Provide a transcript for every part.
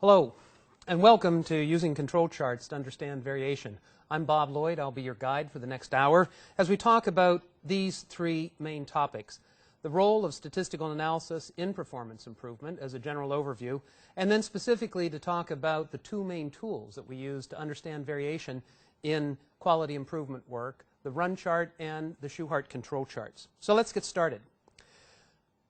Hello, and welcome to Using Control Charts to Understand Variation. I'm Bob Lloyd. I'll be your guide for the next hour as we talk about these three main topics: the role of statistical analysis in performance improvement as a general overview, and then specifically to talk about the two main tools that we use to understand variation in quality improvement work, the run chart and the Shewhart control charts. So let's get started.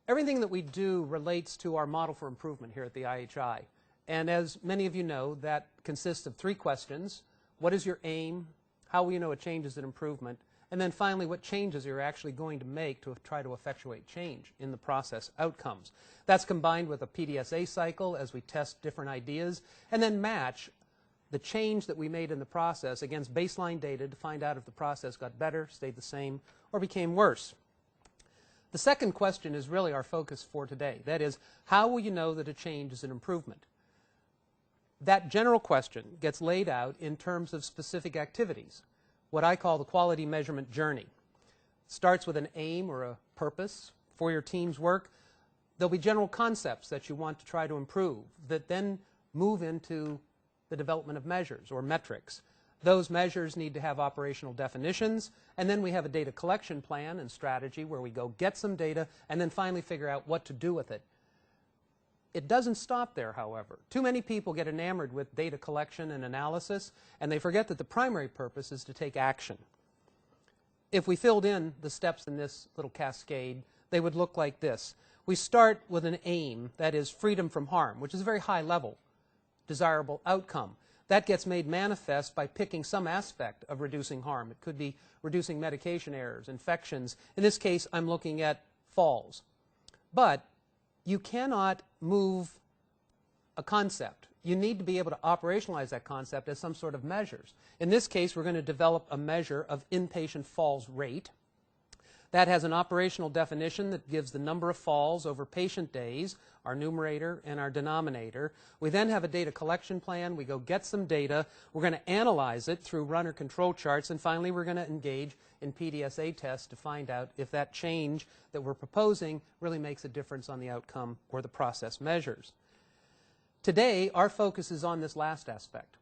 Everything that we do relates to our model for improvement here at the IHI. And as many of you know, that consists of three questions. What is your aim? How will you know a change is an improvement? And then finally, what changes you're actually going to make to try to effectuate change in the process outcomes. That's combined with a PDSA cycle as we test different ideas and then match the change that we made in the process against baseline data to find out if the process got better, stayed the same, or became worse. The second question is really our focus for today. That is, how will you know that a change is an improvement? That general question gets laid out in terms of specific activities, what I call the quality measurement journey. It starts with an aim or a purpose for your team's work. There'll be general concepts that you want to try to improve that then move into the development of measures or metrics. Those measures need to have operational definitions, and then we have a data collection plan and strategy where we go get some data and then finally figure out what to do with it. It doesn't stop there, however. Too many people get enamored with data collection and analysis, and they forget that the primary purpose is to take action. If we filled in the steps in this little cascade, they would look like this. We start with an aim, that is freedom from harm, which is a very high level, desirable outcome. That gets made manifest by picking some aspect of reducing harm. It could be reducing medication errors, infections. In this case, I'm looking at falls. But you cannot move a concept. You need to be able to operationalize that concept as some sort of measures. In this case, we're going to develop a measure of inpatient falls rate. That has an operational definition that gives the number of falls over patient days, our numerator and our denominator. We then have a data collection plan. We go get some data. We're going to analyze it through runner control charts. And finally, we're going to engage in PDSA tests to find out if that change that we're proposing really makes a difference on the outcome or the process measures. Today, our focus is on this last aspect.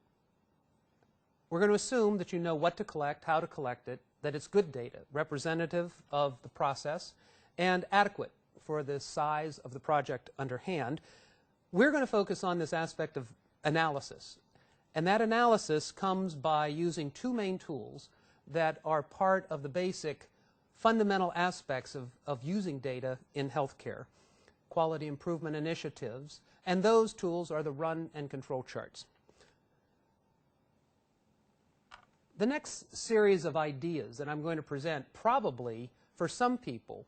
We're going to assume that you know what to collect, how to collect it, that it's good data, representative of the process, and adequate for the size of the project under hand. We're going to focus on this aspect of analysis. And that analysis comes by using two main tools that are part of the basic fundamental aspects of using data in healthcare, quality improvement initiatives, and those tools are the run and control charts. The next series of ideas that I'm going to present probably, for some people,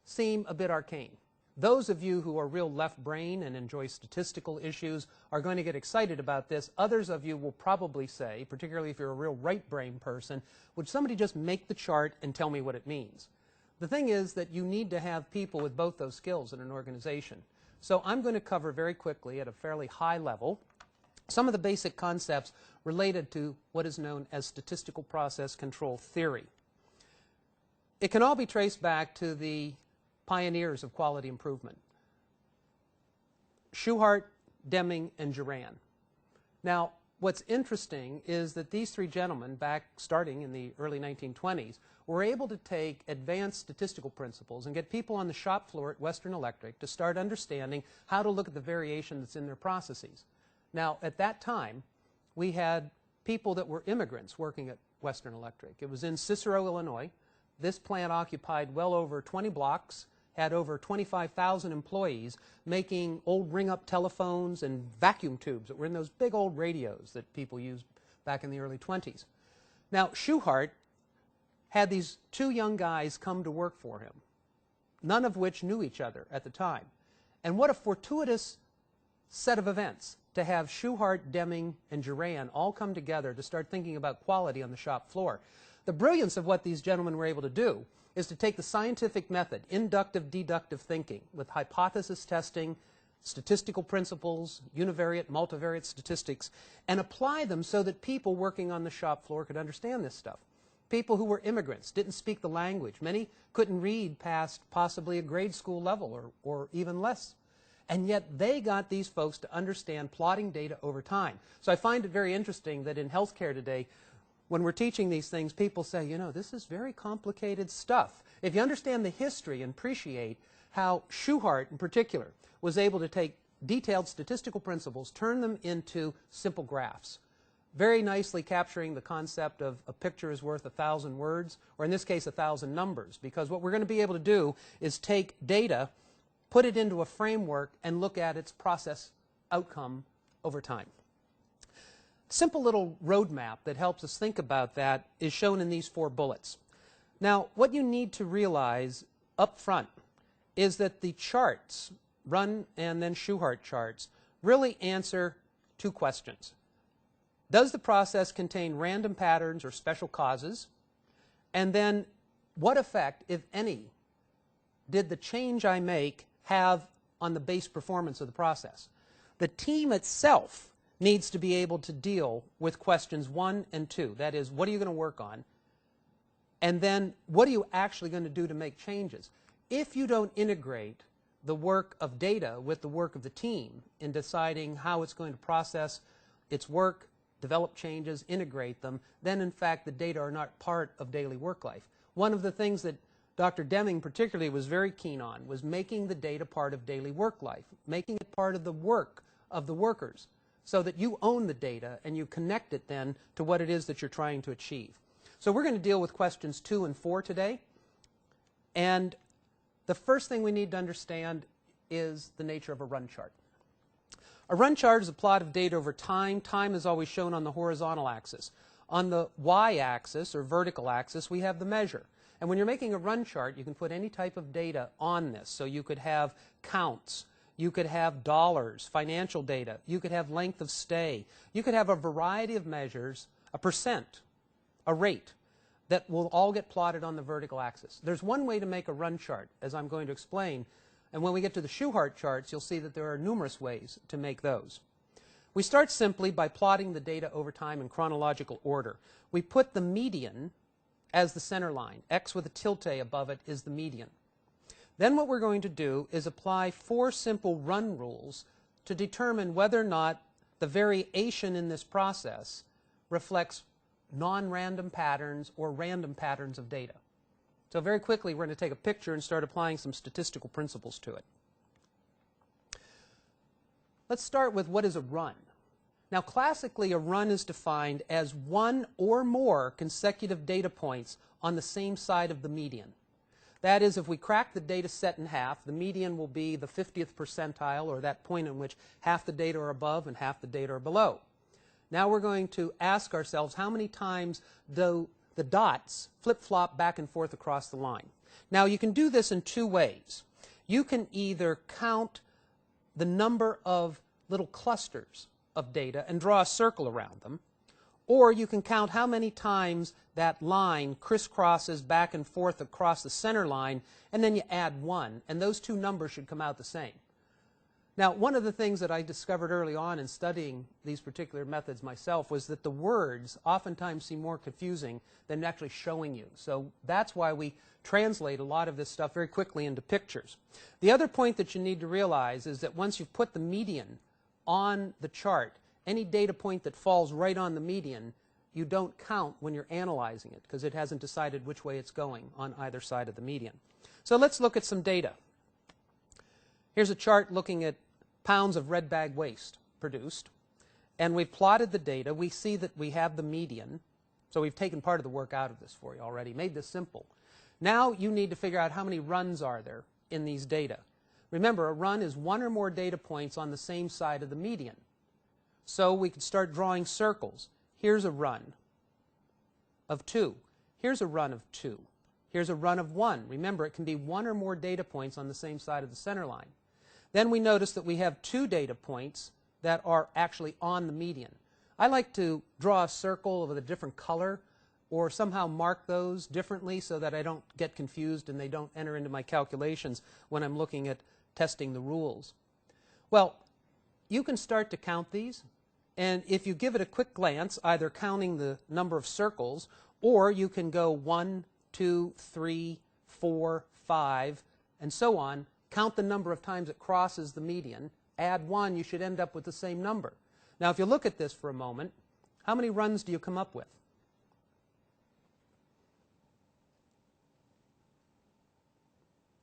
seem a bit arcane. Those of you who are real left brain and enjoy statistical issues are going to get excited about this. Others of you will probably say, particularly if you're a real right brain person, would somebody just make the chart and tell me what it means? The thing is that you need to have people with both those skills in an organization. So I'm going to cover very quickly at a fairly high level some of the basic concepts related to what is known as statistical process control theory. It can all be traced back to the pioneers of quality improvement: Shewhart, Deming, and Duran. Now, what's interesting is that these three gentlemen, back starting in the early 1920s, were able to take advanced statistical principles and get people on the shop floor at Western Electric to start understanding how to look at the variation that's in their processes. Now, at that time, we had people that were immigrants working at Western Electric. It was in Cicero, Illinois. This plant occupied well over 20 blocks, had over 25,000 employees, making old ring-up telephones and vacuum tubes that were in those big old radios that people used back in the early 20s. Now, Shewhart had these two young guys come to work for him, none of which knew each other at the time. And what a fortuitous set of events to have Shewhart, Deming, and Duran all come together to start thinking about quality on the shop floor. The brilliance of what these gentlemen were able to do is to take the scientific method, inductive, deductive thinking, with hypothesis testing, statistical principles, univariate, multivariate statistics, and apply them so that people working on the shop floor could understand this stuff. People who were immigrants, didn't speak the language. Many couldn't read past possibly a grade school level or even less. And yet they got these folks to understand plotting data over time. So I find it very interesting that in healthcare today, when we're teaching these things, people say, you know, this is very complicated stuff. If you understand the history and appreciate how Shewhart in particular was able to take detailed statistical principles, turn them into simple graphs, very nicely capturing the concept of a picture is worth 1,000 words, or in this case 1,000 numbers, because what we're going to be able to do is take data, put it into a framework, and look at its process outcome over time. Simple little roadmap that helps us think about that is shown in these 4 bullets. Now, what you need to realize up front is that the charts, Run and then Shewhart charts, really answer 2 questions. Does the process contain random patterns or special causes? And then, what effect, if any, did the change I make have on the base performance of the process? The team itself needs to be able to deal with questions 1 and 2. That is, what are you going to work on? And then, what are you actually going to do to make changes? If you don't integrate the work of data with the work of the team in deciding how it's going to process its work, develop changes, integrate them, then in fact the data are not part of daily work life. One of the things that Dr. Deming particularly was very keen on was making the data part of daily work life, making it part of the work of the workers, so that you own the data and you connect it then to what it is that you're trying to achieve. So we're going to deal with questions 2 and 4 today. And the first thing we need to understand is the nature of a run chart. A run chart is a plot of data over time. Time is always shown on the horizontal axis. On the y-axis, or vertical axis, we have the measure. And when you're making a run chart, you can put any type of data on this. So you could have counts, you could have dollars, financial data, you could have length of stay, you could have a variety of measures, a percent, a rate, that will all get plotted on the vertical axis. There's one way to make a run chart, as I'm going to explain, and when we get to the Shewhart charts, you'll see that there are numerous ways to make those. We start simply by plotting the data over time in chronological order. We put the median as the center line. X with a tilde above it is the median. Then what we're going to do is apply 4 simple run rules to determine whether or not the variation in this process reflects non-random patterns or random patterns of data. So very quickly, we're going to take a picture and start applying some statistical principles to it. Let's start with what is a run. Now, classically, a run is defined as 1 or more consecutive data points on the same side of the median. That is, if we crack the data set in half, the median will be the 50th percentile, or that point in which half the data are above and half the data are below. Now we're going to ask ourselves how many times do the dots flip-flop back and forth across the line. Now you can do this in 2 ways. You can either count the number of little clusters of data and draw a circle around them, or you can count how many times that line crisscrosses back and forth across the center line, and then you add 1, and those 2 numbers should come out the same. Now, one of the things that I discovered early on in studying these particular methods myself was that the words oftentimes seem more confusing than actually showing you. So that's why we translate a lot of this stuff very quickly into pictures. The other point that you need to realize is that once you've put the median on the chart, any data point that falls right on the median, you don't count when you're analyzing it because it hasn't decided which way it's going on either side of the median. So let's look at some data. Here's a chart looking at pounds of red bag waste produced, and we've plotted the data. We see that we have the median, so we've taken part of the work out of this for you already, made this simple. Now you need to figure out how many runs are there in these data. Remember, a run is 1 or more data points on the same side of the median. So we could start drawing circles. Here's a run of 2. Here's a run of 2. Here's a run of 1. Remember, it can be 1 or more data points on the same side of the center line. Then we notice that we have 2 data points that are actually on the median. I like to draw a circle with a different color or somehow mark those differently so that I don't get confused and they don't enter into my calculations when I'm looking at testing the rules. Well, you can start to count these, and if you give it a quick glance, either counting the number of circles, or you can go 1, 2, 3, 4, 5, and so on, count the number of times it crosses the median, add 1, you should end up with the same number. Now, if you look at this for a moment, how many runs do you come up with?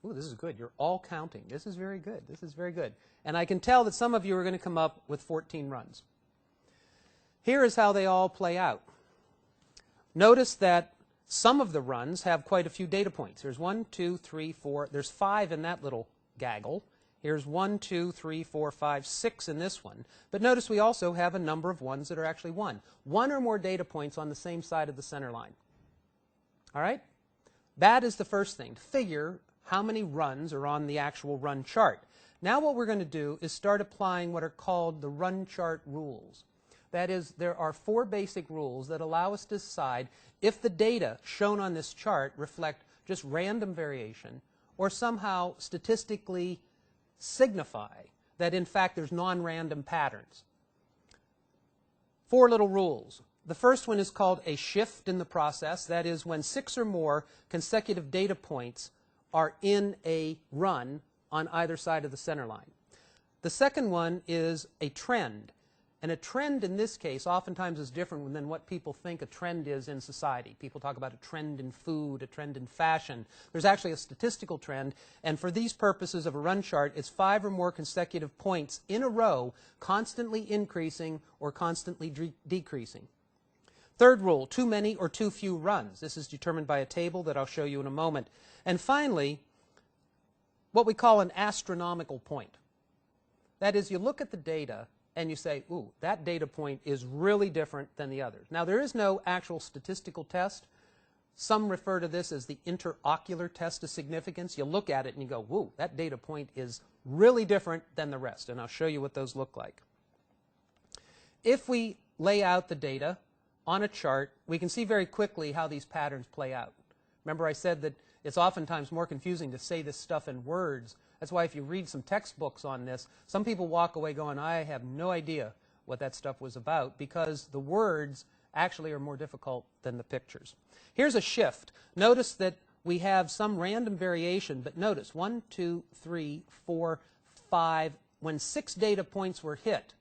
Ooh, this is good. You're all counting. This is very good. This is very good. And I can tell that some of you are going to come up with 14 runs. Here is how they all play out. Notice that some of the runs have quite a few data points. There's 1, 2, 3, 4. There's 5 in that little gaggle. Here's 1, 2, 3, 4, 5, 6 in this one. But notice we also have a number of ones that are actually 1. 1 or more data points on the same side of the center line. All right? That is the first thing, to figure how many runs are on the actual run chart. Now what we're going to do is start applying what are called the run chart rules. That is, there are 4 basic rules that allow us to decide if the data shown on this chart reflect just random variation or somehow statistically signify that in fact there's non-random patterns. 4 little rules. The first one is called a shift in the process. That is, when 6 or more consecutive data points are in a run on either side of the center line. The second one is a trend. And a trend in this case oftentimes is different than what people think a trend is in society. People talk about a trend in food, a trend in fashion. There's actually a statistical trend, and for these purposes of a run chart, it's 5 or more consecutive points in a row, constantly increasing or constantly decreasing. Third rule, too many or too few runs. This is determined by a table that I'll show you in a moment. And finally, what we call an astronomical point. That is, you look at the data and you say, ooh, that data point is really different than the others. Now, there is no actual statistical test. Some refer to this as the interocular test of significance. You look at it and you go, whoa, that data point is really different than the rest. And I'll show you what those look like. If we lay out the data on a chart, we can see very quickly how these patterns play out. Remember I said that it's oftentimes more confusing to say this stuff in words. That's why if you read some textbooks on this, some people walk away going, I have no idea what that stuff was about, because the words actually are more difficult than the pictures. Here's a shift. Notice that we have some random variation, but notice 1, 2, 3, 4, 5. When 6 data points were hit,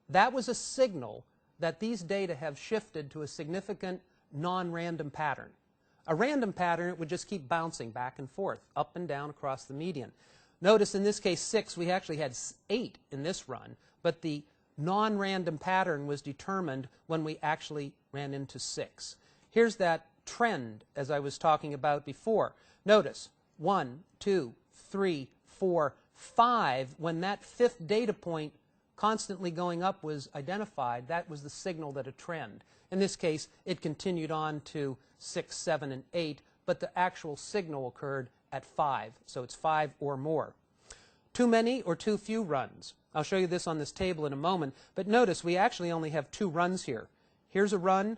that was a signal that these data have shifted to a significant non-random pattern. A random pattern, it would just keep bouncing back and forth, up and down across the median. Notice in this case 6, we actually had 8 in this run, but the non-random pattern was determined when we actually ran into 6. Here's that trend as I was talking about before. Notice 1, 2, 3, 4, 5. When that 5th data point constantly going up was identified, that was the signal that a trend. In this case, it continued on to 6, 7, and 8, but the actual signal occurred at 5, so it's 5 or more. Too many or too few runs. I'll show you this on this table in a moment, but notice we actually only have 2 runs here. Here's a run,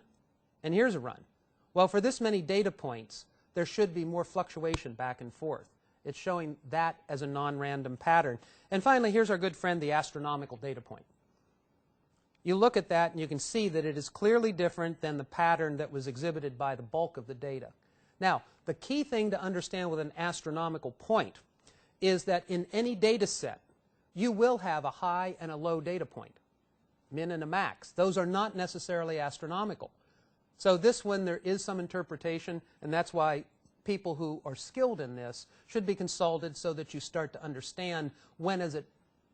and here's a run. Well, for this many data points, there should be more fluctuation back and forth. It's showing that as a non-random pattern. And finally, here's our good friend, the astronomical data point. You look at that and you can see that it is clearly different than the pattern that was exhibited by the bulk of the data. Now, the key thing to understand with an astronomical point is that in any data set, you will have a high and a low data point, min and a max. Those are not necessarily astronomical. So this one, there is some interpretation, and that's why people who are skilled in this should be consulted so that you start to understand when is it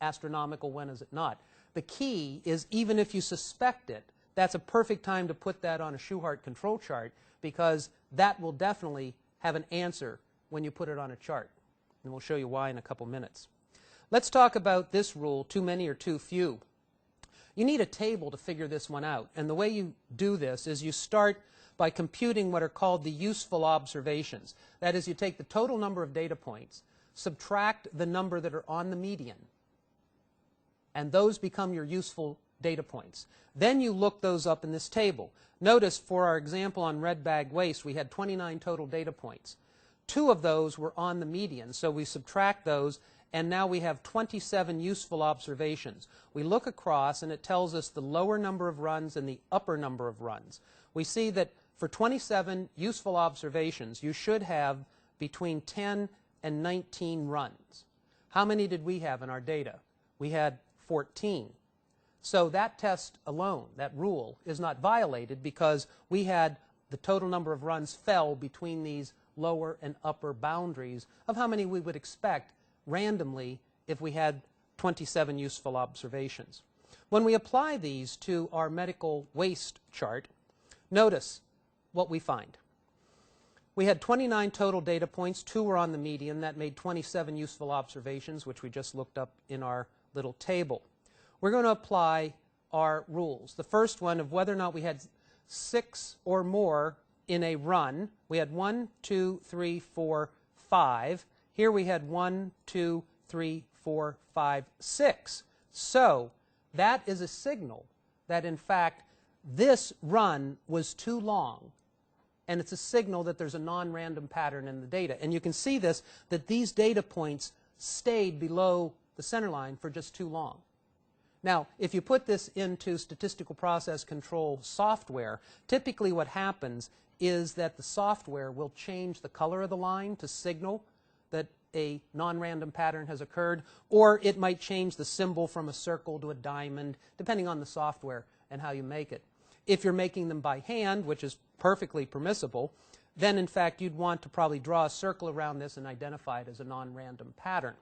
astronomical, when is it not. The key is, even if you suspect it, that's a perfect time to put that on a Shewhart control chart, because that will definitely have an answer when you put it on a chart. And we'll show you why in a couple minutes. Let's talk about this rule, too many or too few. You need a table to figure this one out. And the way you do this is you start by computing what are called the useful observations. That is, you take the total number of data points, subtract the number that are on the median, and those become your useful data points. Then you look those up in this table. Notice for our example on red bag waste, we had 29 total data points. 2 of those were on the median, so we subtract those, and now we have 27 useful observations. We look across and it tells us the lower number of runs and the upper number of runs. We see that for 27 useful observations, you should have between 10 219 runs. How many did we have in our data? We had 14. So that test alone, that rule, is not violated because we had the total number of runs fell between these lower and upper boundaries of how many we would expect randomly if we had 27 useful observations. When we apply these to our medical waste chart, notice what we find. We had 29 total data points. 2 were on the median. That made 27 useful observations, which we just looked up in our little table. We're going to apply our rules. The first one of whether or not we had 6 or more in a run. We had 1, 2, 3, 4, 5. Here we had 1, 2, 3, 4, 5, 6. So that is a signal that, in fact, this run was too long, and it's a signal that there's a non-random pattern in the data. And you can see this, that these data points stayed below the center line for just too long. Now, if you put this into statistical process control software, typically what happens is that the software will change the color of the line to signal that a non-random pattern has occurred, or it might change the symbol from a circle to a diamond, depending on the software and how you make it. If you're making them by hand, which is perfectly permissible, then in fact you'd want to probably draw a circle around this and identify it as a non-random pattern.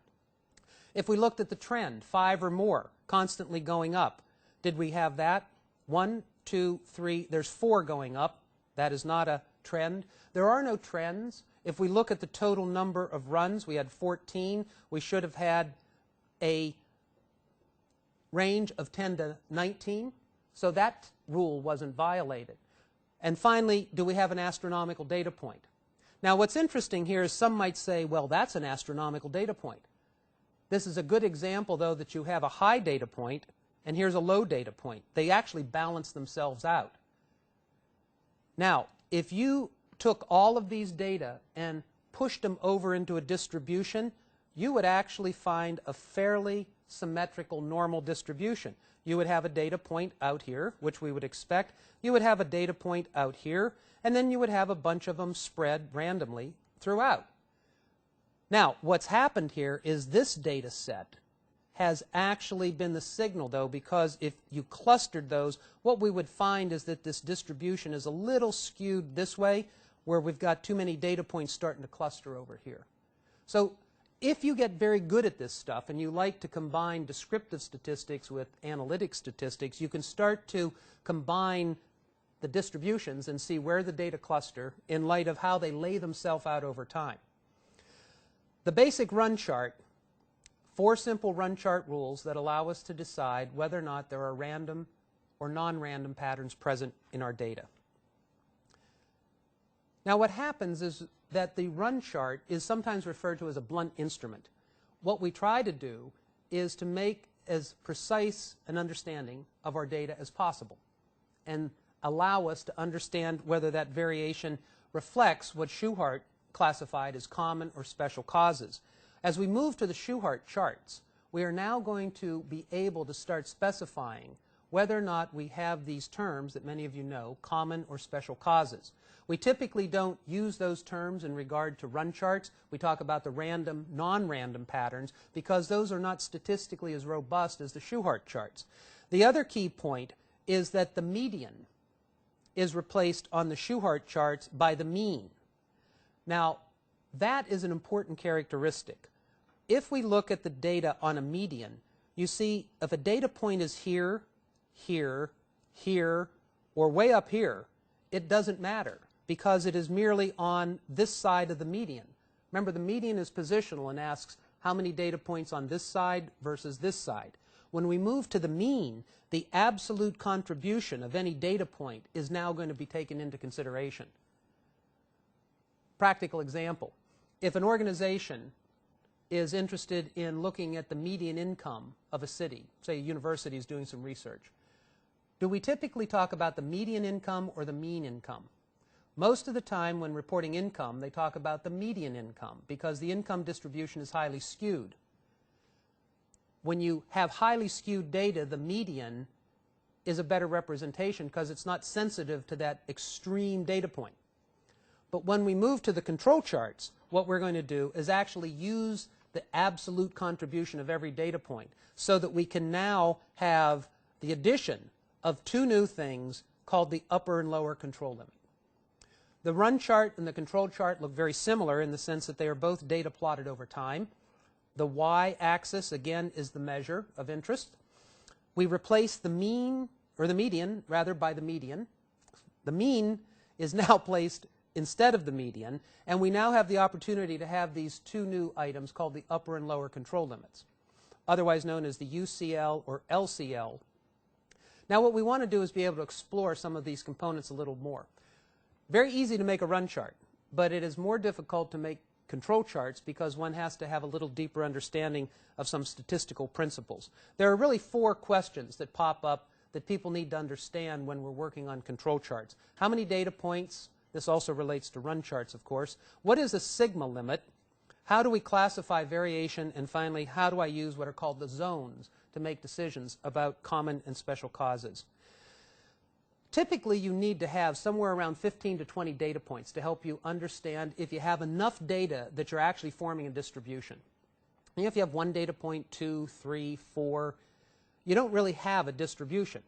If we looked at the trend, 5 or more, constantly going up, did we have that? 1, 2, 3, there's 4 going up. That is not a trend. There are no trends. If we look at the total number of runs, we had 14. We should have had a range of 10 to 19. So that rule wasn't violated. And finally, do we have an astronomical data point? Now, what's interesting here is some might say, well, that's an astronomical data point. This is a good example, though, that you have a high data point, and here's a low data point. They actually balance themselves out. Now, if you took all of these data and pushed them over into a distribution, you would actually find a fairly symmetrical normal distribution. You would have a data point out here, which we would expect. You would have a data point out here, and then you would have a bunch of them spread randomly throughout. Now, what's happened here is this data set has actually been the signal, though, because if you clustered those, what we would find is that this distribution is a little skewed this way, where we've got too many data points starting to cluster over here. So if you get very good at this stuff and you like to combine descriptive statistics with analytic statistics, you can start to combine the distributions and see where the data cluster in light of how they lay themselves out over time. The basic run chart, 4 simple run chart rules that allow us to decide whether or not there are random or non-random patterns present in our data. Now, what happens is that the run chart is sometimes referred to as a blunt instrument. What we try to do is to make as precise an understanding of our data as possible and allow us to understand whether that variation reflects what Shewhart classified as common or special causes. As we move to the Shewhart charts, we are now going to be able to start specifying whether or not we have these terms that many of you know, common or special causes. We typically don't use those terms in regard to run charts. We talk about the random, non-random patterns because those are not statistically as robust as the Shewhart charts. The other key point is that the median is replaced on the Shewhart charts by the mean. Now, that is an important characteristic. If we look at the data on a median, you see if a data point is here, here, here, or way up here, it doesn't matter because it is merely on this side of the median. Remember, the median is positional and asks how many data points on this side versus this side. When we move to the mean, the absolute contribution of any data point is now going to be taken into consideration. Practical example. If an organization is interested in looking at the median income of a city, say a university is doing some research, do we typically talk about the median income or the mean income? Most of the time when reporting income, they talk about the median income because the income distribution is highly skewed. When you have highly skewed data, the median is a better representation because it's not sensitive to that extreme data point. But when we move to the control charts, what we're going to do is actually use the absolute contribution of every data point so that we can now have the addition of two new things called the upper and lower control limit. The run chart and the control chart look very similar in the sense that they are both data plotted over time. The y-axis, again, is the measure of interest. We replace the mean, or the median, rather, by the median. The mean is now placed instead of the median, and we now have the opportunity to have these two new items called the upper and lower control limits, otherwise known as the UCL or LCL. Now what we want to do is be able to explore some of these components a little more. Very easy to make a run chart, but it is more difficult to make control charts because one has to have a little deeper understanding of some statistical principles. There are really four questions that pop up that people need to understand when we're working on control charts. How many data points? This also relates to run charts, of course. What is a sigma limit? How do we classify variation? And finally, how do I use what are called the zones to make decisions about common and special causes? Typically, you need to have somewhere around 15 to 20 data points to help you understand if you have enough data that you're actually forming a distribution. And if you have one data point, 2, 3, 4, you don't really have a distribution.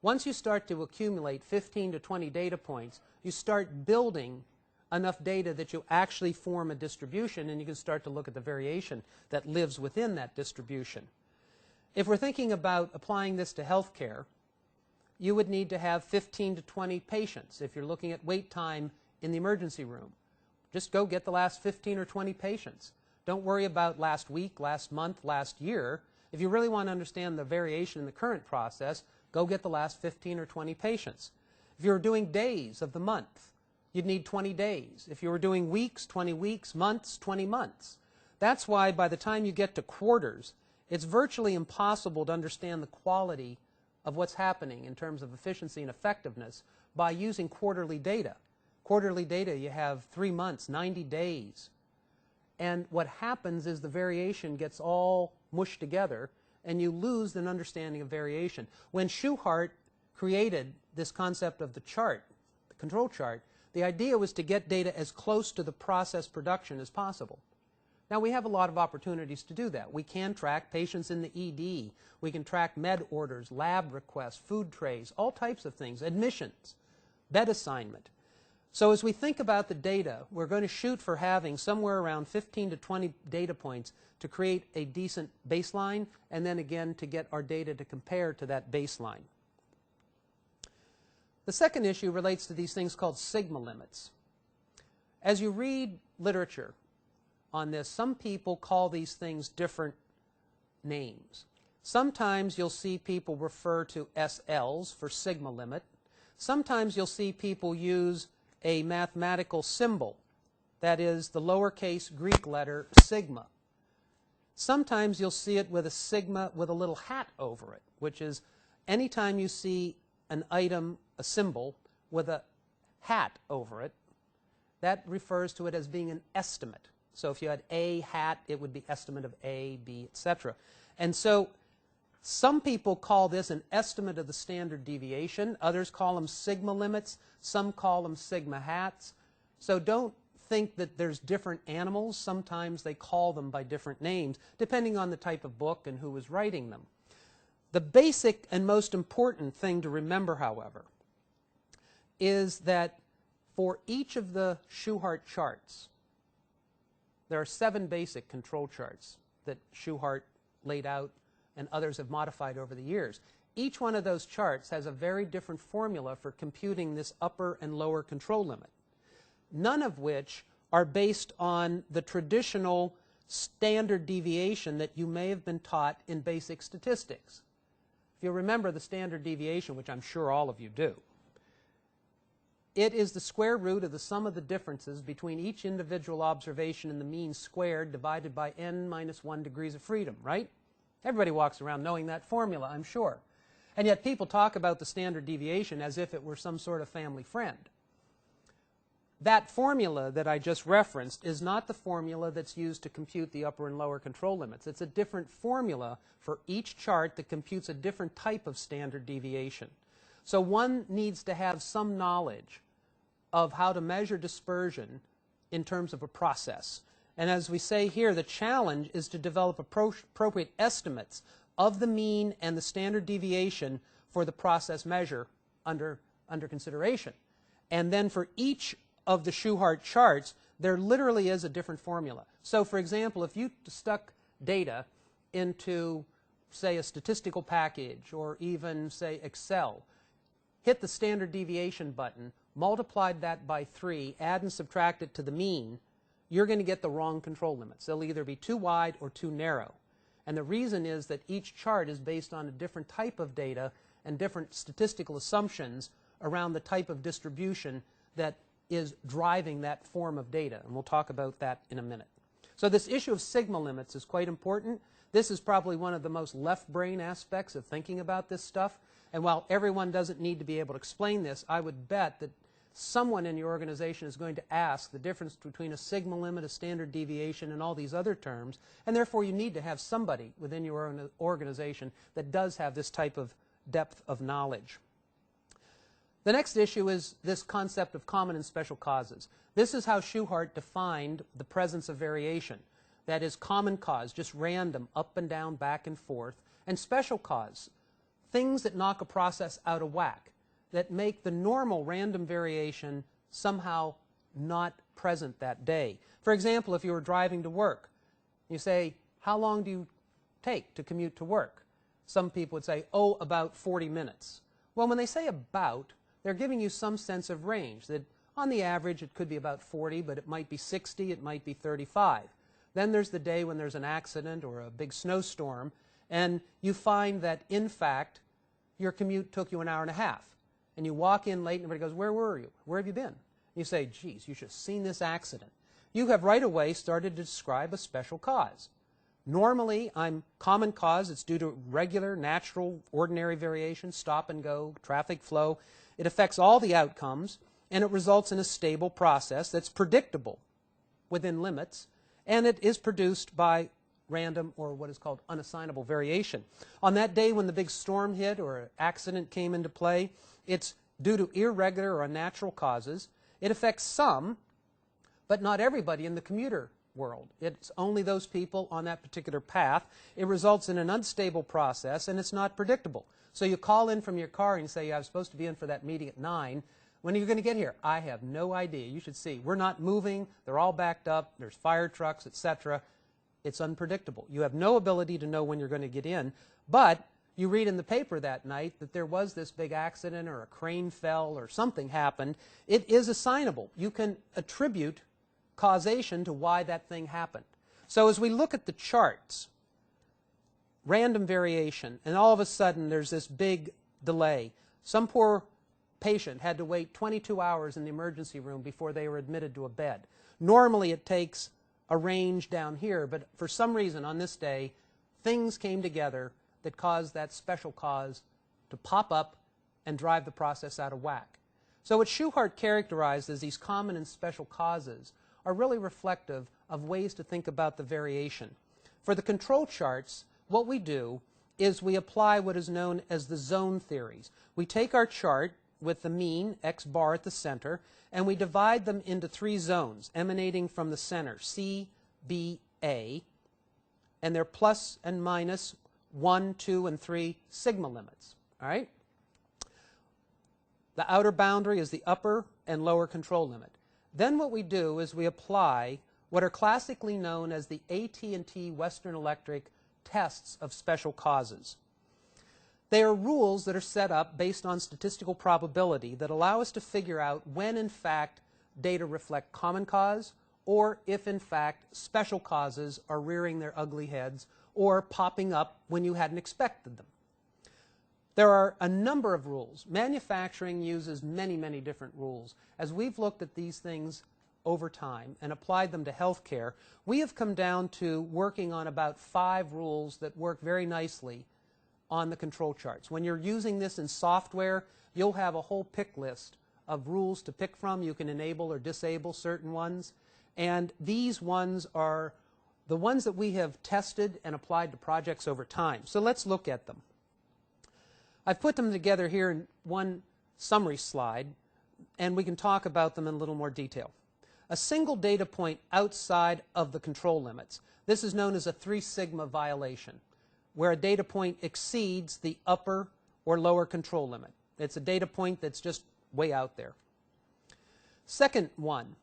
Once you start to accumulate 15 to 20 data points, you start building enough data that you actually form a distribution, and you can start to look at the variation that lives within that distribution. If we're thinking about applying this to healthcare, you would need to have 15 to 20 patients. If you're looking at wait time in the emergency room, just go get the last 15 or 20 patients. Don't worry about last week, last month, last year. If you really want to understand the variation in the current process, go get the last 15 or 20 patients. If you were doing days of the month, you'd need 20 days. If you were doing weeks, 20 weeks, months, 20 months. That's why by the time you get to quarters, it's virtually impossible to understand the quality of what's happening in terms of efficiency and effectiveness by using quarterly data. Quarterly data, you have 3 months, 90 days. And what happens is the variation gets all mushed together, and you lose an understanding of variation. When Shewhart created this concept of the chart, the control chart, the idea was to get data as close to the process production as possible. Now, we have a lot of opportunities to do that. We can track patients in the ED. We can track med orders, lab requests, food trays, all types of things, admissions, bed assignment. So as we think about the data, we're going to shoot for having somewhere around 15 to 20 data points to create a decent baseline, and then again to get our data to compare to that baseline. The second issue relates to these things called sigma limits. As you read literature on this, some people call these things different names. Sometimes you'll see people refer to SLs for sigma limit. Sometimes you'll see people use a mathematical symbol, that is the lowercase Greek letter sigma. Sometimes you'll see it with a sigma with a little hat over it, which is anytime you see an item, a symbol, with a hat over it, that refers to it as being an estimate. So if you had a hat, it would be estimate of A, B, etc. And so some people call this an estimate of the standard deviation. Others call them sigma limits. Some call them sigma hats. So don't think that there's different animals. Sometimes they call them by different names, depending on the type of book and who was writing them. The basic and most important thing to remember, however, is that for each of the Shewhart charts, there are 7 basic control charts that Shewhart laid out and others have modified over the years. Each one of those charts has a very different formula for computing this upper and lower control limit, none of which are based on the traditional standard deviation that you may have been taught in basic statistics. If you remember the standard deviation, which I'm sure all of you do, it is the square root of the sum of the differences between each individual observation and the mean squared divided by n minus 1 degrees of freedom, right? Everybody walks around knowing that formula, I'm sure. And yet people talk about the standard deviation as if it were some sort of family friend. That formula that I just referenced is not the formula that's used to compute the upper and lower control limits. It's a different formula for each chart that computes a different type of standard deviation. So one needs to have some knowledge of how to measure dispersion in terms of a process. And as we say here, the challenge is to develop appropriate estimates of the mean and the standard deviation for the process measure under consideration. And then for each of the Shewhart charts, there literally is a different formula. So for example, if you stuck data into, say, a statistical package or even, say, Excel, hit the standard deviation button, multiplied that by 3, add and subtract it to the mean, you're going to get the wrong control limits. They'll either be too wide or too narrow. And the reason is that each chart is based on a different type of data and different statistical assumptions around the type of distribution that is driving that form of data. And we'll talk about that in a minute. So this issue of sigma limits is quite important. This is probably one of the most left brain aspects of thinking about this stuff. And while everyone doesn't need to be able to explain this, I would bet that someone in your organization is going to ask the difference between a sigma limit, a standard deviation, and all these other terms. And therefore, you need to have somebody within your organization that does have this type of depth of knowledge. The next issue is this concept of common and special causes. This is how Shewhart defined the presence of variation. That is common cause, just random, up and down, back and forth, and special cause, things that knock a process out of whack, that make the normal random variation somehow not present that day. For example, if you were driving to work, you say, how long do you take to commute to work? Some people would say, oh, about 40 minutes. Well, when they say about, they're giving you some sense of range, that on the average it could be about 40, but it might be 60, it might be 35. Then there's the day when there's an accident or a big snowstorm, and you find that, in fact, your commute took you an hour and a half. And you walk in late and everybody goes, where were you? Where have you been? And you say, geez, you should have seen this accident. You have right away started to describe a special cause. Normally, I'm common cause. It's due to regular, natural, ordinary variation, stop and go, traffic flow. It affects all the outcomes, and it results in a stable process that's predictable within limits, and it is produced by random or what is called unassignable variation. On that day when the big storm hit or an accident came into play, it's due to irregular or unnatural causes. It affects some, but not everybody in the commuter world. It's only those people on that particular path. It results in an unstable process, and it's not predictable. So you call in from your car and you say, I was supposed to be in for that meeting at 9. When are you going to get here? I have no idea. You should see. We're not moving. They're all backed up. There's fire trucks, etc. It's unpredictable. You have no ability to know when you're going to get in, but you read in the paper that night that there was this big accident or a crane fell or something happened. It is assignable. You can attribute causation to why that thing happened. So as we look at the charts, random variation, and all of a sudden there's this big delay. Some poor patient had to wait 22 hours in the emergency room before they were admitted to a bed. Normally it takes a range down here, but for some reason on this day, things came together that caused that special cause to pop up and drive the process out of whack. So what Shewhart characterized as these common and special causes are really reflective of ways to think about the variation. For the control charts, what we do is we apply what is known as the zone theories. We take our chart with the mean, x bar at the center, and we divide them into 3 zones emanating from the center, C, B, A, and they're plus and minus 1, 2, and 3 sigma limits. All right? The outer boundary is the upper and lower control limit. Then what we do is we apply what are classically known as the AT&T Western Electric tests of special causes. They are rules that are set up based on statistical probability that allow us to figure out when, in fact, data reflect common cause or if, in fact, special causes are rearing their ugly heads or popping up when you hadn't expected them. There are a number of rules. Manufacturing uses many, many different rules. As we've looked at these things over time and applied them to healthcare, we have come down to working on about 5 rules that work very nicely on the control charts. When you're using this in software, you'll have a whole pick list of rules to pick from. You can enable or disable certain ones. And these ones are the ones that we have tested and applied to projects over time. So let's look at them. I've put them together here in one summary slide, and we can talk about them in a little more detail. a single data point outside of the control limits. This is known as a 3 sigma violation, where a data point exceeds the upper or lower control limit. It's a data point that's just way out there. Second one,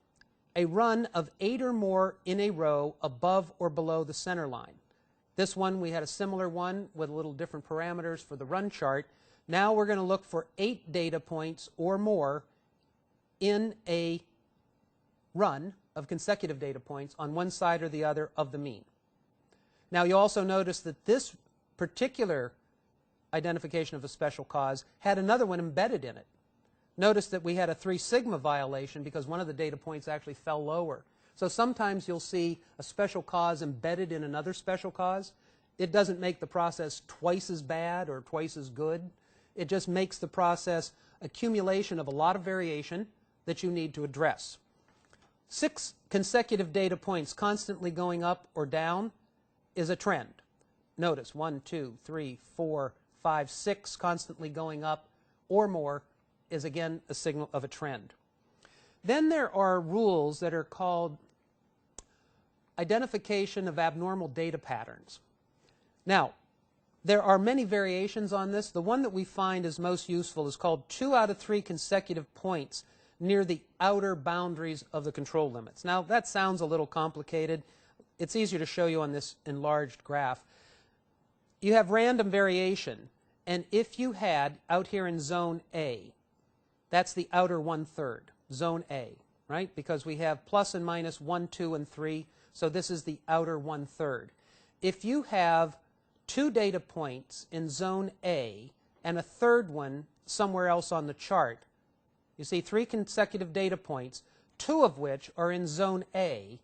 a run of 8 or more in a row above or below the center line. This one, we had a similar one with a little different parameters for the run chart. Now we're going to look for 8 data points or more in a run of consecutive data points on one side or the other of the mean. Now you also notice that this particular identification of a special cause had another one embedded in it. Notice that we had a 3 sigma violation because one of the data points actually fell lower. So sometimes you'll see a special cause embedded in another special cause. It doesn't make the process twice as bad or twice as good. It just makes the process accumulation of a lot of variation that you need to address. 6 consecutive data points constantly going up or down is a trend. Notice 1, 2, 3, 4, 5, 6 constantly going up or more is again a signal of a trend. Then there are rules that are called identification of abnormal data patterns. Now, there are many variations on this. The one that we find is most useful is called 2 out of 3 consecutive points near the outer boundaries of the control limits. Now, that sounds a little complicated. It's easier to show you on this enlarged graph. You have random variation, and if you had out here in zone A, that's the outer 1/3, zone A, right? Because we have plus and minus 1, 2, and 3, so this is the outer 1/3. If you have 2 data points in zone A and a third one somewhere else on the chart, you see 3 consecutive data points, 2 of which are in zone A,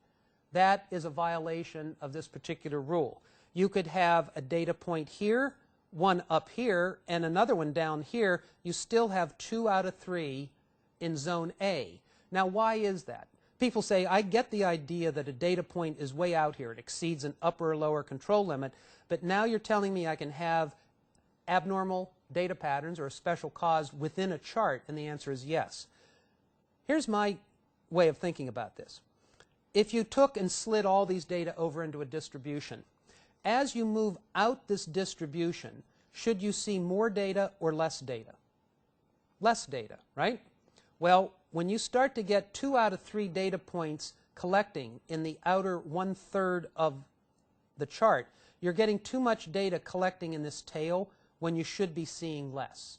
that is a violation of this particular rule. You could have a data point here, one up here, and another one down here. You still have 2 out of 3 in zone A. Now, why is that? People say, I get the idea that a data point is way out here. It exceeds an upper or lower control limit, but now you're telling me I can have abnormal data patterns or a special cause within a chart, and the answer is yes. Here's my way of thinking about this. If you took and slid all these data over into a distribution, as you move out this distribution, should you see more data or less data? Less data, right? Well, when you start to get 2 out of 3 data points collecting in the outer 1/3 of the chart, you're getting too much data collecting in this tail when you should be seeing less.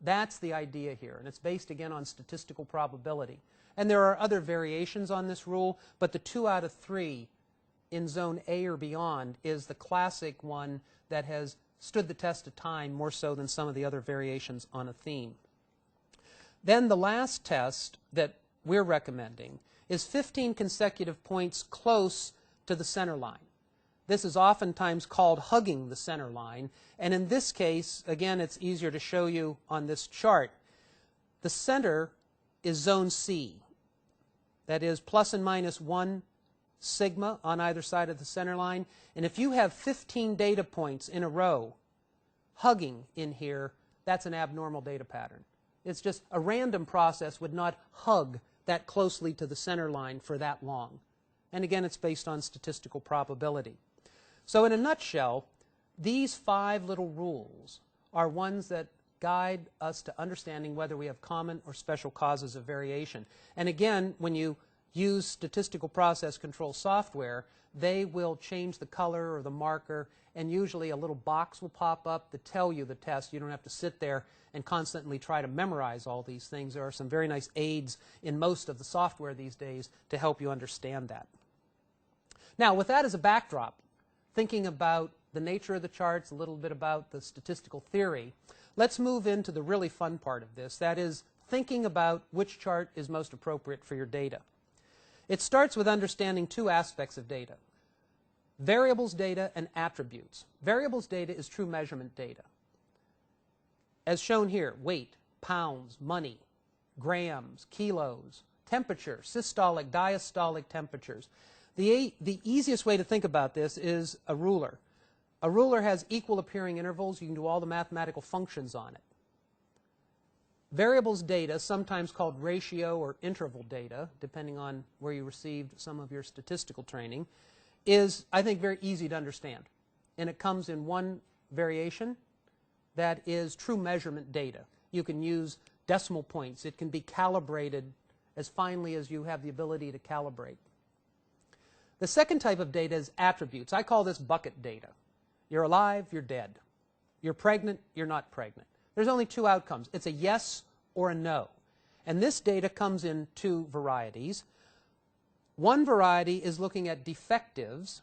That's the idea here, and it's based again on statistical probability. And there are other variations on this rule, but the 2 out of 3 in zone A or beyond is the classic one that has stood the test of time more so than some of the other variations on a theme. Then the last test that we're recommending is 15 consecutive points close to the center line. This is oftentimes called hugging the center line, and in this case, again, it's easier to show you on this chart. The center is zone C. That is plus and minus 1 sigma on either side of the center line. And if you have 15 data points in a row hugging in here, that's an abnormal data pattern. It's just a random process would not hug that closely to the center line for that long. And again, it's based on statistical probability. So in a nutshell, these 5 little rules are ones that guide us to understanding whether we have common or special causes of variation. And again, when you use statistical process control software, they will change the color or the marker, and usually a little box will pop up to tell you the test. You don't have to sit there and constantly try to memorize all these things. There are some very nice aids in most of the software these days to help you understand that. Now, with that as a backdrop, thinking about the nature of the charts, a little bit about the statistical theory, let's move into the really fun part of this, that is thinking about which chart is most appropriate for your data. It starts with understanding 2 aspects of data: variables data and attributes. Variables data is true measurement data. As shown here, weight, pounds, money, grams, kilos, temperature, systolic, diastolic temperatures. The easiest way to think about this is a ruler. A ruler has equal appearing intervals. You can do all the mathematical functions on it. Variables data, sometimes called ratio or interval data, depending on where you received some of your statistical training, is, I think, very easy to understand. And it comes in one variation that is true measurement data. You can use decimal points. It can be calibrated as finely as you have the ability to calibrate. The second type of data is attributes. I call this bucket data. You're alive, you're dead. You're pregnant, you're not pregnant. There's only two outcomes. It's a yes or a no. And this data comes in two varieties. One variety is looking at defectives,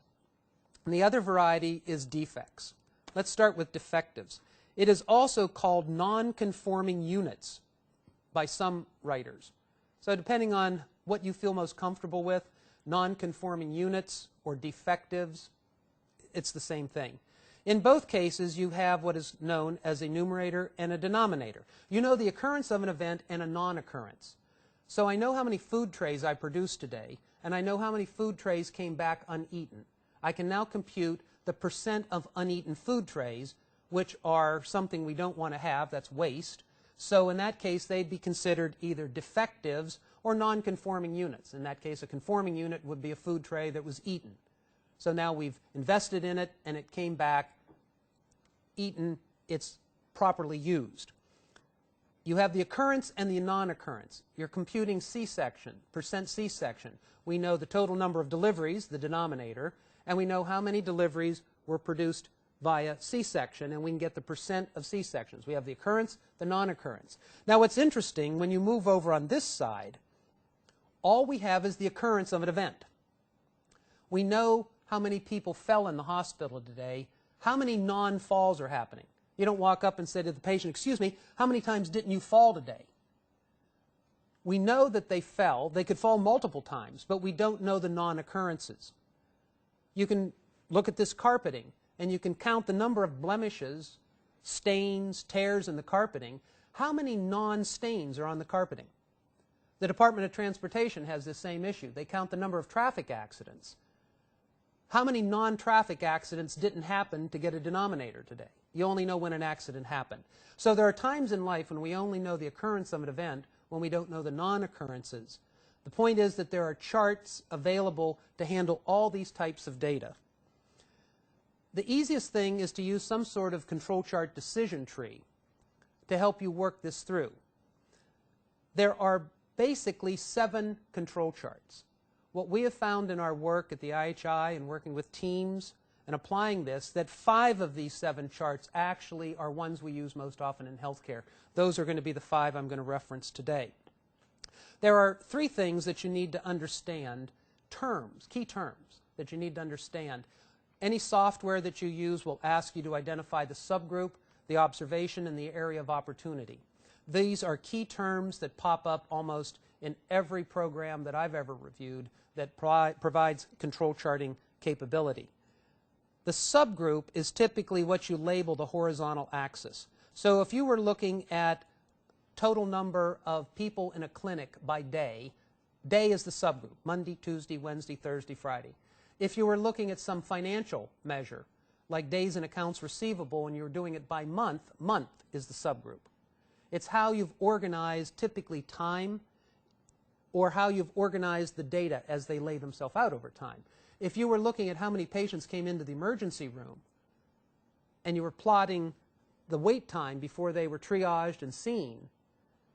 and the other variety is defects. Let's start with defectives. It is also called non-conforming units by some writers. So depending on what you feel most comfortable with, non-conforming units or defectives, it's the same thing. In both cases, you have what is known as a numerator and a denominator. You know the occurrence of an event and a non-occurrence. So I know how many food trays I produced today, and I know how many food trays came back uneaten. I can now compute the percent of uneaten food trays, which are something we don't want to have, that's waste. So in that case, they'd be considered either defectives or non-conforming units. In that case, a conforming unit would be a food tray that was eaten. So now we've invested in it, and it came back eaten, it's properly used. You have the occurrence and the non-occurrence. You're computing C-section, percent C-section. We know the total number of deliveries, the denominator, and we know how many deliveries were produced via C-section, and we can get the percent of C-sections. We have the occurrence, the non-occurrence. Now what's interesting, when you move over on this side, all we have is the occurrence of an event. We know how many people fell in the hospital today. How many non-falls are happening? You don't walk up and say to the patient, excuse me, how many times didn't you fall today? We know that they fell. They could fall multiple times, but we don't know the non-occurrences. You can look at this carpeting, and you can count the number of blemishes, stains, tears in the carpeting. How many non-stains are on the carpeting? The Department of Transportation has this same issue. They count the number of traffic accidents. How many non-traffic accidents didn't happen to get a denominator today? You only know when an accident happened. So there are times in life when we only know the occurrence of an event when we don't know the non-occurrences. The point is that there are charts available to handle all these types of data. The easiest thing is to use some sort of control chart decision tree to help you work this through. There are basically 7 control charts. What we have found in our work at the IHI and working with teams and applying this, that 5 of these 7 charts actually are ones we use most often in healthcare. Those are going to be the 5 I'm going to reference today. There are 3 things that you need to understand, terms, key terms that you need to understand. Any software that you use will ask you to identify the subgroup, the observation, and the area of opportunity. These are key terms that pop up almost in every program that I've ever reviewed that provides control charting capability. The subgroup is typically what you label the horizontal axis. So if you were looking at total number of people in a clinic by day, day is the subgroup, Monday, Tuesday, Wednesday, Thursday, Friday. If you were looking at some financial measure, like days in accounts receivable, and you were doing it by month, month is the subgroup. It's how you've organized typically time or how you've organized the data as they lay themselves out over time. If you were looking at how many patients came into the emergency room and you were plotting the wait time before they were triaged and seen,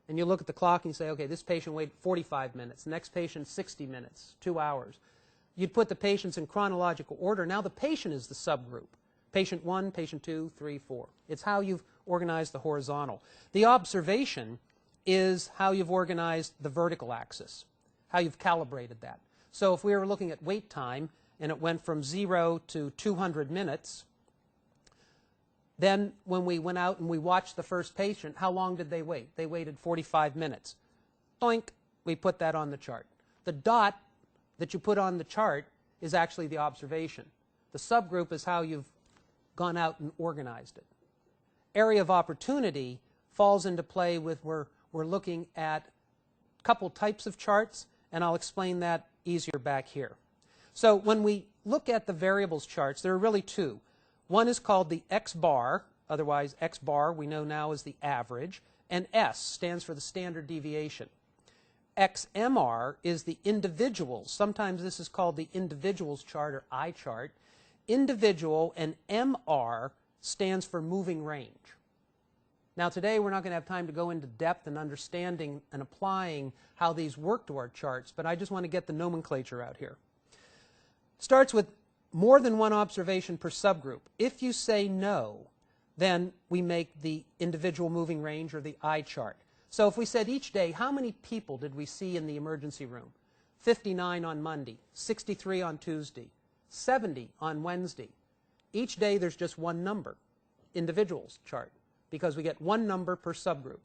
and you look at the clock and you say, okay, this patient waited 45 minutes, next patient 60 minutes, 2 hours. You'd put the patients in chronological order. Now the patient is the subgroup. Patient 1, patient 2, 3, 4. It's how you've organized the horizontal. The observation is how you've organized the vertical axis, how you've calibrated that. So if we were looking at wait time and it went from 0 to 200 minutes, then when we went out and we watched the first patient, how long did they wait? They waited 45 minutes. Doink, we put that on the chart. The dot that you put on the chart is actually the observation. The subgroup is how you've gone out and organized it. Area of opportunity falls into play with where we're looking at a couple types of charts, and I'll explain that easier back here. So when we look at the variables charts, there are really 2. One is called the X bar, otherwise X bar we know now is the average, and S stands for the standard deviation. XMR is the individuals. Sometimes this is called the individuals chart or I chart. Individual, and MR stands for moving range. Now today we're not going to have time to go into depth in understanding and applying how these work to our charts, but I just want to get the nomenclature out here. Starts with more than one observation per subgroup. If you say no, then we make the individual moving range or the I chart. So if we said each day, how many people did we see in the emergency room? 59 on Monday, 63 on Tuesday, 70 on Wednesday. Each day there's just one number, individuals chart, because we get one number per subgroup.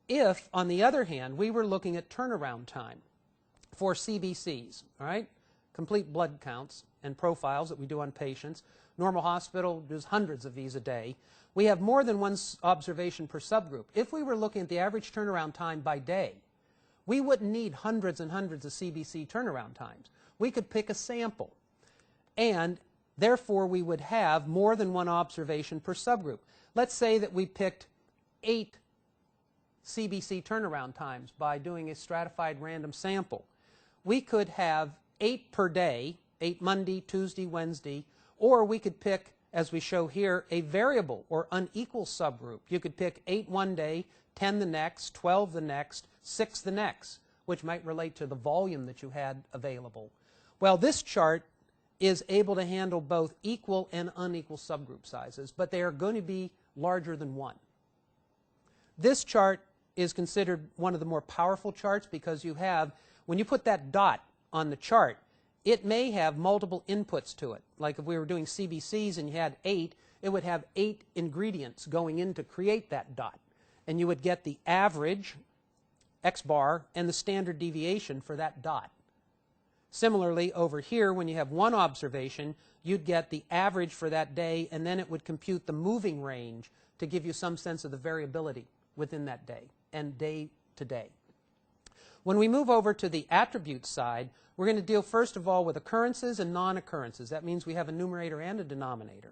If, on the other hand, we were looking at turnaround time for CBCs, all right, complete blood counts and profiles that we do on patients, normal hospital does hundreds of these a day, we have more than one observation per subgroup. If we were looking at the average turnaround time by day, we wouldn't need hundreds and hundreds of CBC turnaround times. We could pick a sample, and therefore we would have more than one observation per subgroup. Let's say that we picked 8 CBC turnaround times by doing a stratified random sample. We could have 8 per day, 8 Monday, Tuesday, Wednesday, or we could pick, as we show here, a variable or unequal subgroup. You could pick 8 one day, 10 the next, 12 the next, 6 the next, which might relate to the volume that you had available. Well, this chart is able to handle both equal and unequal subgroup sizes, but they are going to be larger than 1. This chart is considered one of the more powerful charts because you have, when you put that dot on the chart, it may have multiple inputs to it. Like if we were doing CBCs and you had 8, it would have 8 ingredients going in to create that dot. And you would get the average, X bar, and the standard deviation for that dot. Similarly, over here, when you have one observation, you'd get the average for that day, and then it would compute the moving range to give you some sense of the variability within that day and day to day. When we move over to the attributes side, we're going to deal first of all with occurrences and non-occurrences. That means we have a numerator and a denominator.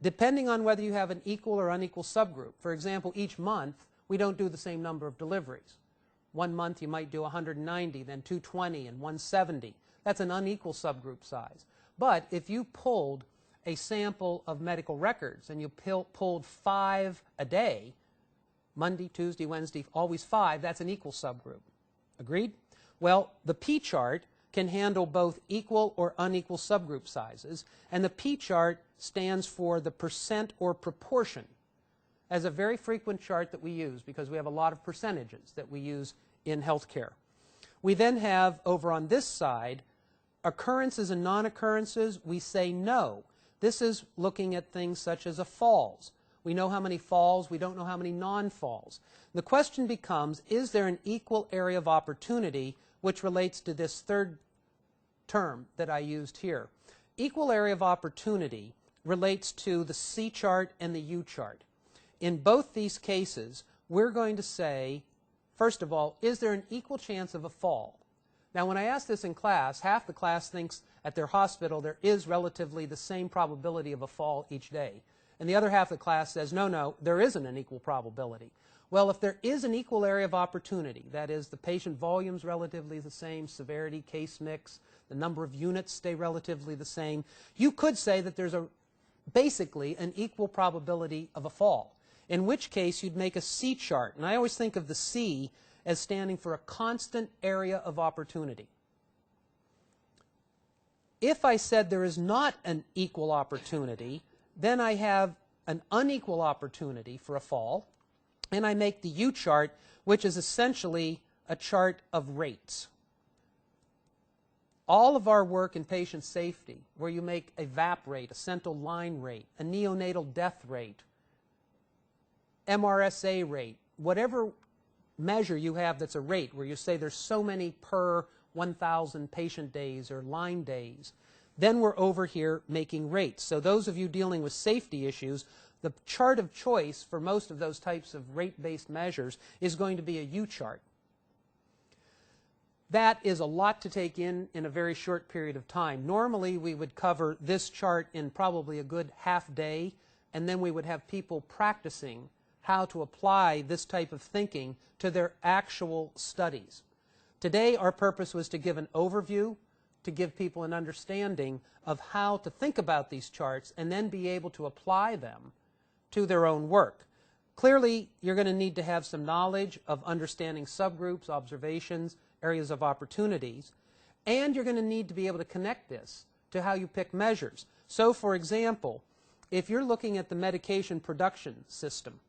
Depending on whether you have an equal or unequal subgroup, for example, each month we don't do the same number of deliveries. One month you might do 190, then 220, and 170. That's an unequal subgroup size. But if you pulled a sample of medical records and you pulled 5 a day, Monday, Tuesday, Wednesday, always 5, that's an equal subgroup. Agreed? Well, the P chart can handle both equal or unequal subgroup sizes, and the P chart stands for the percent or proportion, as a very frequent chart that we use because we have a lot of percentages that we use in healthcare. We then have, over on this side, occurrences and non-occurrences. We say no. This is looking at things such as a falls. We know how many falls, we don't know how many non-falls. The question becomes, is there an equal area of opportunity, which relates to this third term that I used here. Equal area of opportunity relates to the C chart and the U chart. In both these cases, we're going to say, first of all, is there an equal chance of a fall? Now, when I ask this in class, half the class thinks at their hospital there is relatively the same probability of a fall each day. And the other half of the class says, no, no, there isn't an equal probability. Well, if there is an equal area of opportunity, that is, the patient volume's relatively the same, severity, case mix, the number of units stay relatively the same, you could say that there's basically an equal probability of a fall, in which case you'd make a C chart. And I always think of the C as standing for a constant area of opportunity. If I said there is not an equal opportunity, then I have an unequal opportunity for a fall, and I make the U chart, which is essentially a chart of rates. All of our work in patient safety, where you make a VAP rate, a central line rate, a neonatal death rate, MRSA rate, whatever measure you have that's a rate, where you say there's so many per 1,000 patient days or line days, then we're over here making rates. So those of you dealing with safety issues, the chart of choice for most of those types of rate-based measures is going to be a U chart. That is a lot to take in a very short period of time. Normally we would cover this chart in probably a good half day, and then we would have people practicing how to apply this type of thinking to their actual studies. Today, our purpose was to give an overview, to give people an understanding of how to think about these charts and then be able to apply them to their own work. Clearly, you're going to need to have some knowledge of understanding subgroups, observations, areas of opportunities, and you're going to need to be able to connect this to how you pick measures. So, for example, if you're looking at the medication production system,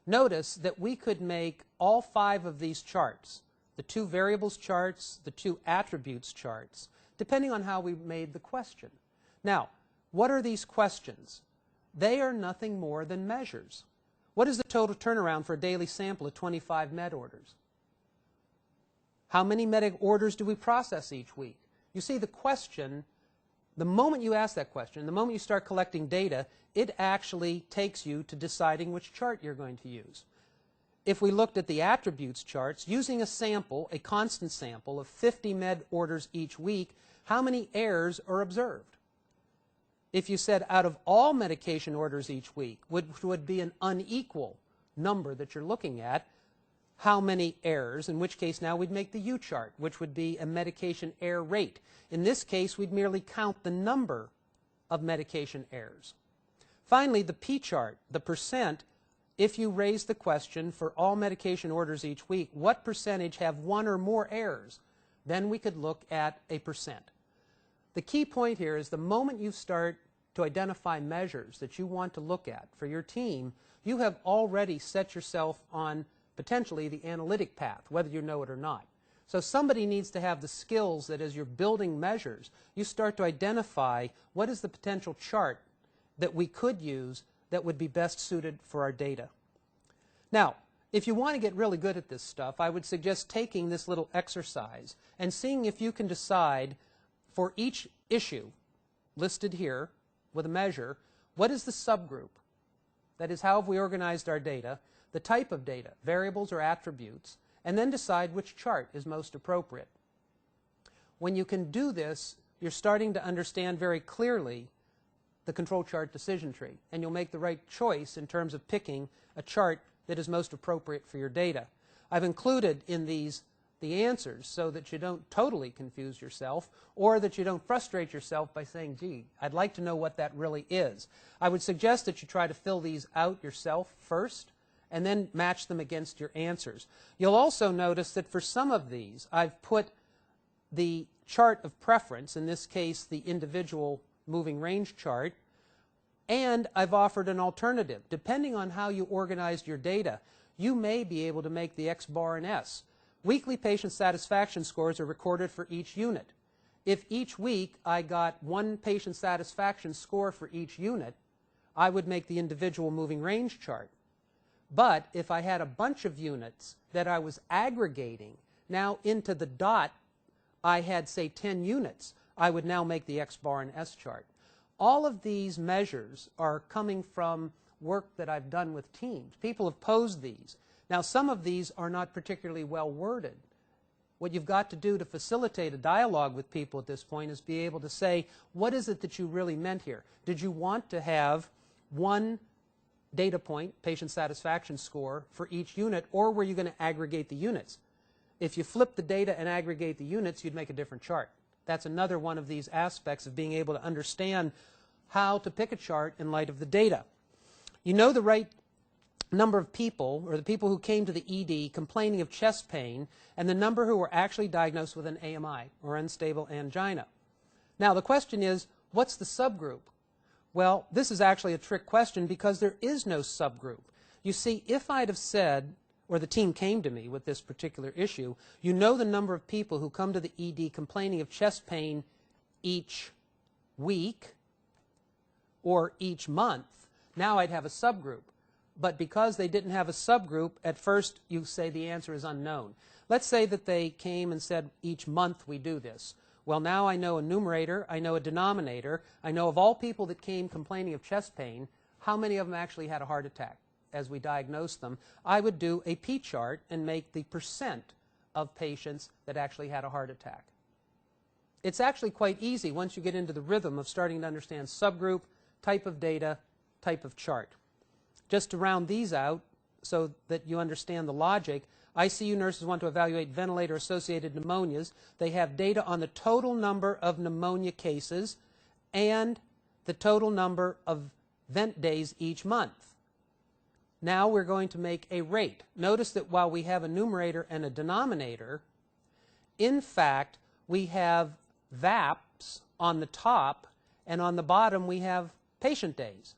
notice that we could make all 5 of these charts, the 2 variables charts, the 2 attributes charts, depending on how we made the question. Now, what are these questions? They are nothing more than measures. What is the total turnaround for a daily sample of 25 med orders? How many med orders do we process each week? You see, the question, the moment you ask that question, the moment you start collecting data, it actually takes you to deciding which chart you're going to use. If we looked at the attributes charts, using a sample, a constant sample of 50 med orders each week, how many errors are observed? If you said out of all medication orders each week, which would be an unequal number that you're looking at, how many errors, in which case now we'd make the U chart, which would be a medication error rate. In this case, we'd merely count the number of medication errors. Finally, the P chart, the percent, if you raise the question for all medication orders each week, what percentage have 1 or more errors? Then we could look at a percent. The key point here is the moment you start to identify measures that you want to look at for your team, you have already set yourself on potentially the analytic path, whether you know it or not. So somebody needs to have the skills that as you're building measures, you start to identify what is the potential chart that we could use that would be best suited for our data. Now, if you want to get really good at this stuff, I would suggest taking this little exercise and seeing if you can decide for each issue listed here with a measure, what is the subgroup? That is, how have we organized our data, the type of data, variables or attributes, and then decide which chart is most appropriate. When you can do this, you're starting to understand very clearly the control chart decision tree, and you'll make the right choice in terms of picking a chart that is most appropriate for your data. I've included in these the answers so that you don't totally confuse yourself or that you don't frustrate yourself by saying, gee, I'd like to know what that really is. I would suggest that you try to fill these out yourself first and then match them against your answers. You'll also notice that for some of these, I've put the chart of preference, in this case the individual moving range chart, and I've offered an alternative. Depending on how you organized your data, you may be able to make the X bar and S. Weekly patient satisfaction scores are recorded for each unit. If each week I got 1 patient satisfaction score for each unit, I would make the individual moving range chart. But if I had a bunch of units that I was aggregating, now into the dot I had, say, 10 units, I would now make the X bar and S chart. All of these measures are coming from work that I've done with teams. People have posed these. Now, some of these are not particularly well worded. What you've got to do to facilitate a dialogue with people at this point is be able to say, what is it that you really meant here? Did you want to have 1 data point, patient satisfaction score, for each unit, or were you going to aggregate the units? If you flip the data and aggregate the units, you'd make a different chart. That's another one of these aspects of being able to understand how to pick a chart in light of the data. You know the right number of people, or the people who came to the ED complaining of chest pain, and the number who were actually diagnosed with an AMI, or unstable angina. Now, the question is, what's the subgroup? Well, this is actually a trick question because there is no subgroup. You see, if I'd have said, or the team came to me with this particular issue, you know the number of people who come to the ED complaining of chest pain each week or each month, now I'd have a subgroup. But because they didn't have a subgroup, at first you say the answer is unknown. Let's say that they came and said each month we do this. Well, now I know a numerator, I know a denominator, I know of all people that came complaining of chest pain, how many of them actually had a heart attack as we diagnosed them. I would do a P chart and make the percent of patients that actually had a heart attack. It's actually quite easy once you get into the rhythm of starting to understand subgroup, type of data, type of chart. Just to round these out so that you understand the logic, ICU nurses want to evaluate ventilator-associated pneumonias. They have data on the total number of pneumonia cases and the total number of vent days each month. Now we're going to make a rate. Notice that while we have a numerator and a denominator, in fact, we have VAPs on the top, and on the bottom we have patient days.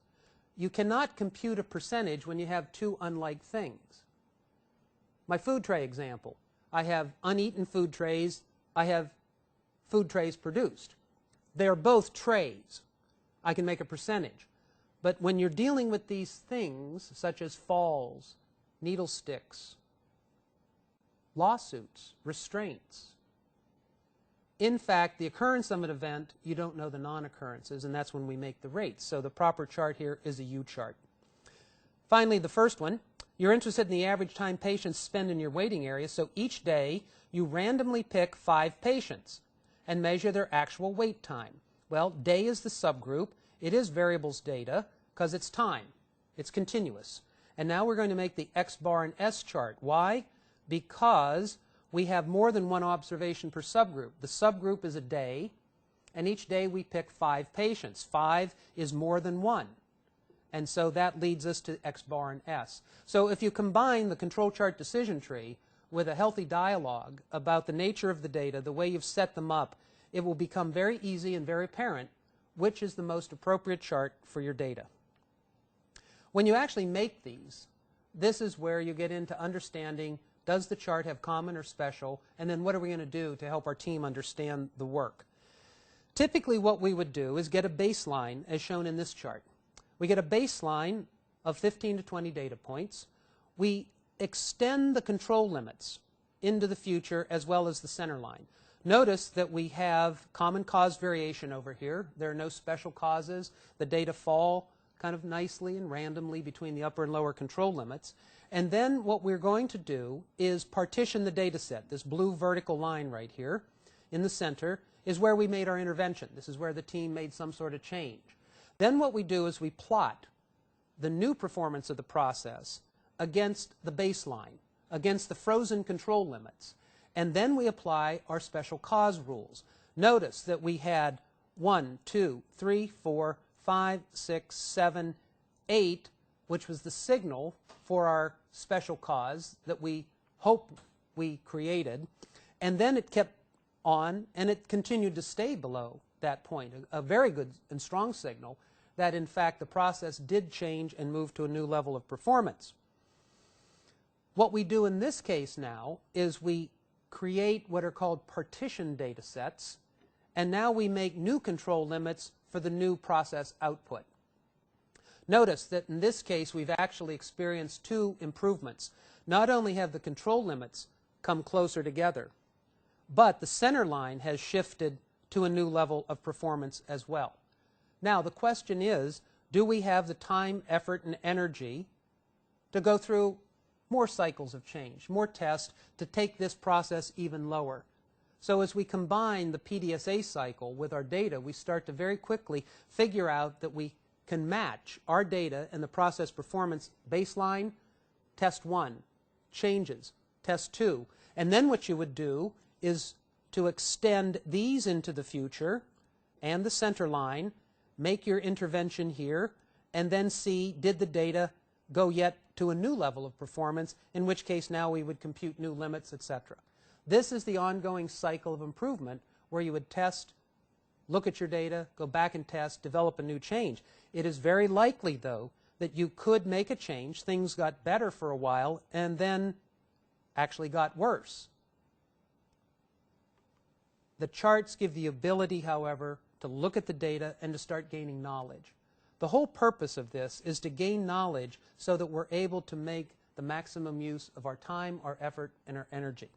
You cannot compute a percentage when you have two unlike things. My food tray example. I have uneaten food trays. I have food trays produced. They are both trays. I can make a percentage. But when you're dealing with these things, such as falls, needle sticks, lawsuits, restraints, in fact, the occurrence of an event, you don't know the non-occurrences, and that's when we make the rates. So the proper chart here is a U-chart. Finally, the first one, you're interested in the average time patients spend in your waiting area, so each day you randomly pick 5 patients and measure their actual wait time. Well, day is the subgroup. It is variables data because it's time. It's continuous. And now we're going to make the X bar and S chart. Why? Because we have more than one observation per subgroup. The subgroup is a day, and each day we pick 5 patients. 5 is more than 1. And so that leads us to X bar and S. So if you combine the control chart decision tree with a healthy dialogue about the nature of the data, the way you've set them up, it will become very easy and very apparent which is the most appropriate chart for your data. When you actually make these, this is where you get into understanding, does the chart have common or special, and then what are we going to do to help our team understand the work? Typically what we would do is get a baseline as shown in this chart. We get a baseline of 15 to 20 data points. We extend the control limits into the future as well as the center line. Notice that we have common cause variation over here. There are no special causes. The data fall kind of nicely and randomly between the upper and lower control limits. And then what we're going to do is partition the data set. This blue vertical line right here in the center is where we made our intervention. This is where the team made some sort of change. Then what we do is we plot the new performance of the process against the baseline, against the frozen control limits. And then we apply our special cause rules. Notice that we had 1, 2, 3, 4, 5, 6, 7, 8, which was the signal for our special cause that we hope we created. And then it kept on, and it continued to stay below that point, a very good and strong signal that, in fact, the process did change and move to a new level of performance. What we do in this case now is we create what are called partition data sets, and now we make new control limits for the new process output. Notice that in this case we've actually experienced 2 improvements. Not only have the control limits come closer together, but the center line has shifted to a new level of performance as well. Now the question is, do we have the time, effort, and energy to go through more cycles of change, more tests, to take this process even lower? So as we combine the PDSA cycle with our data, we start to very quickly figure out that we can match our data and the process performance baseline, test 1, changes, test 2. And then what you would do is to extend these into the future and the center line, make your intervention here, and then see, did the data go yet to a new level of performance, in which case now we would compute new limits, etc. This is the ongoing cycle of improvement where you would test, look at your data, go back and test, develop a new change. It is very likely, though, that you could make a change, things got better for a while, and then actually got worse. The charts give the ability, however, to look at the data and to start gaining knowledge. The whole purpose of this is to gain knowledge so that we're able to make the maximum use of our time, our effort, and our energy.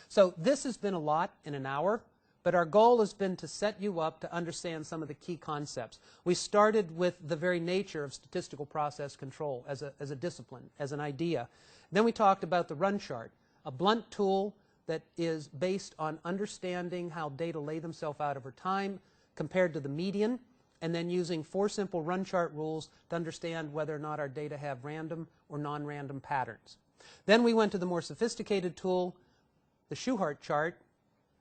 So this has been a lot in an hour, but our goal has been to set you up to understand some of the key concepts. We started with the very nature of statistical process control as a discipline, as an idea. Then we talked about the run chart, a blunt tool that is based on understanding how data lay themselves out over time compared to the median, and then using 4 simple run chart rules to understand whether or not our data have random or non-random patterns. Then we went to the more sophisticated tool, the Shewhart chart,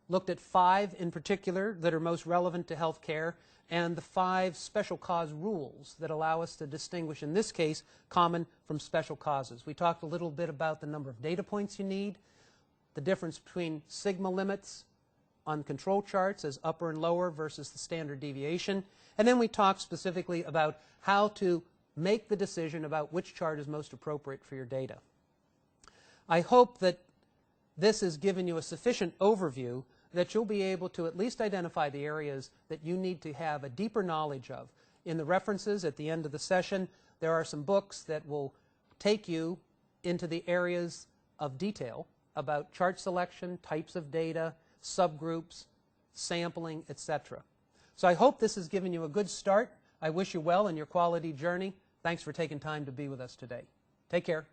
looked at 5 in particular that are most relevant to healthcare, and the 5 special cause rules that allow us to distinguish, in this case, common from special causes. We talked a little bit about the number of data points you need, the difference between sigma limits on control charts as upper and lower versus the standard deviation, and then we talked specifically about how to make the decision about which chart is most appropriate for your data. I hope that this has given you a sufficient overview that you'll be able to at least identify the areas that you need to have a deeper knowledge of. In the references at the end of the session, there are some books that will take you into the areas of detail about chart selection, types of data, subgroups, sampling, etc. So I hope this has given you a good start. I wish you well in your quality journey. Thanks for taking time to be with us today. Take care.